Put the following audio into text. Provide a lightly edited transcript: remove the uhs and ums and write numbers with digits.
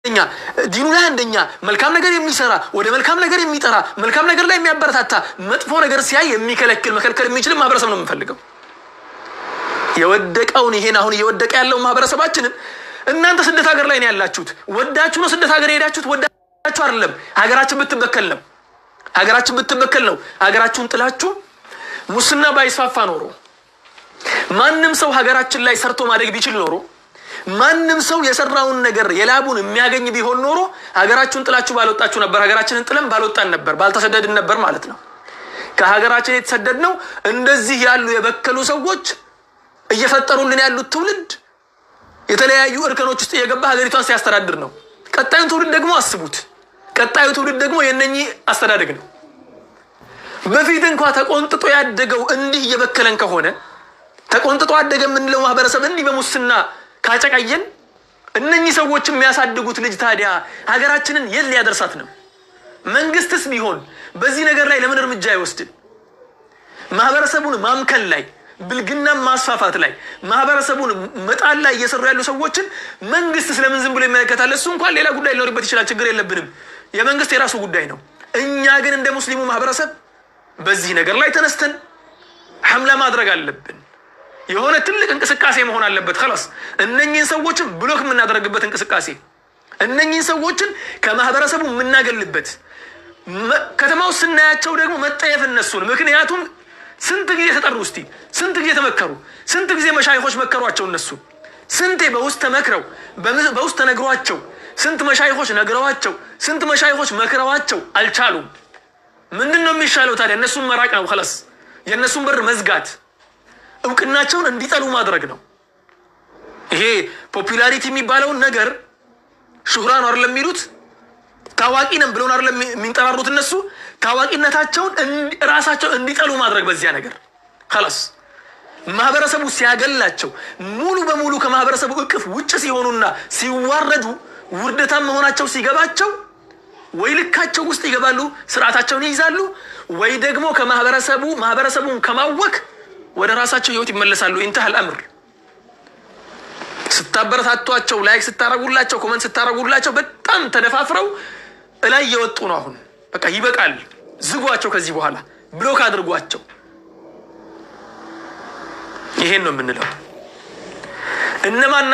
ዲኑ ላይ አንደኛ መልካም ነገር የሚሰራ ወደ መልካም ነገር የሚጠራ መልካም ነገር ላይ የሚያበረታታ መጥፎ ነገር ሲያይ የሚከለክል መከልከል የሚችል ማህበረሰብ ነው የምንፈልገው። የወደቀውን ይሄን አሁን እየወደቀ ያለው ማህበረሰባችንን እናንተ ስደት ሀገር ላይ ነው ያላችሁት። ወዳችሁ ነው ስደት ሀገር ሄዳችሁት፣ ወዳችሁ አይደለም። ሀገራችን ብትበከል ነው ሀገራችሁን ጥላችሁ ሙስና ባይስፋፋ ኖሮ ማንም ሰው ሀገራችን ላይ ሰርቶ ማደግ ቢችል ኖሮ ማንም ሰው የሰራውን ነገር የላቡን የሚያገኝ ቢሆን ኖሮ ሀገራችሁን ጥላችሁ ባልወጣችሁ ነበር። ሀገራችንን ጥለን ባልወጣን ነበር፣ ባልተሰደድን ነበር ማለት ነው። ከሀገራችን የተሰደድነው እንደዚህ ያሉ የበከሉ ሰዎች እየፈጠሩልን ያሉት ትውልድ የተለያዩ እርከኖች ውስጥ እየገባ ሀገሪቷን ሲያስተዳድር ነው። ቀጣዩን ትውልድ ደግሞ አስቡት። ቀጣዩ ትውልድ ደግሞ የነኚህ አስተዳደግ ነው። በፊት እንኳን ተቆንጥጦ ያደገው እንዲህ እየበከለን ከሆነ ተቆንጥጦ አደገ የምንለው ማህበረሰብ እንዲህ በሙስና ካጨቃየን እነኚህ ሰዎች የሚያሳድጉት ልጅ ታዲያ ሀገራችንን የት ሊያደርሳት ነው? መንግስትስ ቢሆን በዚህ ነገር ላይ ለምን እርምጃ አይወስድም? ማህበረሰቡን ማምከል ላይ ብልግና ማስፋፋት ላይ ማህበረሰቡን መጣል ላይ እየሰሩ ያሉ ሰዎችን መንግስት ስለምን ዝም ብሎ ይመለከታል? እሱ እንኳን ሌላ ጉዳይ ሊኖርበት ይችላል፣ ችግር የለብንም። የመንግስት የራሱ ጉዳይ ነው። እኛ ግን እንደ ሙስሊሙ ማህበረሰብ በዚህ ነገር ላይ ተነስተን ሐምላ ማድረግ አለብን። የሆነ ትልቅ እንቅስቃሴ መሆን አለበት። خلاص እነኚህን ሰዎችን ብሎክ የምናደርግበት እንቅስቃሴ፣ እነኚህን ሰዎችን ከማህበረሰቡ የምናገልበት፣ ከተማው ስናያቸው ደግሞ መጠየፍ እነሱን። ምክንያቱም ስንት ጊዜ ተጠሩ፣ እስቲ ስንት ጊዜ ተመከሩ፣ ስንት ጊዜ መሻይኾች መከሯቸው። እነሱ ስንቴ በውስጥ ተመክረው በውስጥ ተነግሯቸው፣ ስንት መሻይኾች ነግረዋቸው፣ ስንት መሻይኾች መክረዋቸው አልቻሉም። ምንድነው የሚሻለው ታዲያ? እነሱን መራቅ ነው። خلاص የእነሱን በር መዝጋት፣ እውቅናቸውን እንዲጠሉ ማድረግ ነው። ይሄ ፖፑላሪቲ የሚባለውን ነገር ሹህራ ነው አይደለም የሚሉት፣ ታዋቂ ነን ብለው አይደለም የሚንጠራሩት። እነሱ ታዋቂነታቸውን ራሳቸው እንዲጠሉ ማድረግ በዚያ ነገር خلاص ማህበረሰቡ ሲያገላቸው ሙሉ በሙሉ ከማህበረሰቡ እቅፍ ውጭ ሲሆኑና ሲዋረዱ ውርደታም መሆናቸው ሲገባቸው ወይ ልካቸው ውስጥ ይገባሉ፣ ስርዓታቸውን ይይዛሉ፣ ወይ ደግሞ ማህበረሰቡን ከማወክ ወደ ራሳቸው ህይወት ይመለሳሉ። انتهى الامر። ስታበረታቷቸው፣ ላይክ ስታረጉላቸው፣ ኮሜንት ስታረጉላቸው በጣም ተደፋፍረው ላይ እየወጡ ነው። አሁን በቃ ይበቃል፣ ዝጓቸው፣ ከዚህ በኋላ ብሎክ አድርጓቸው። ይሄን ነው የምንለው። እነማን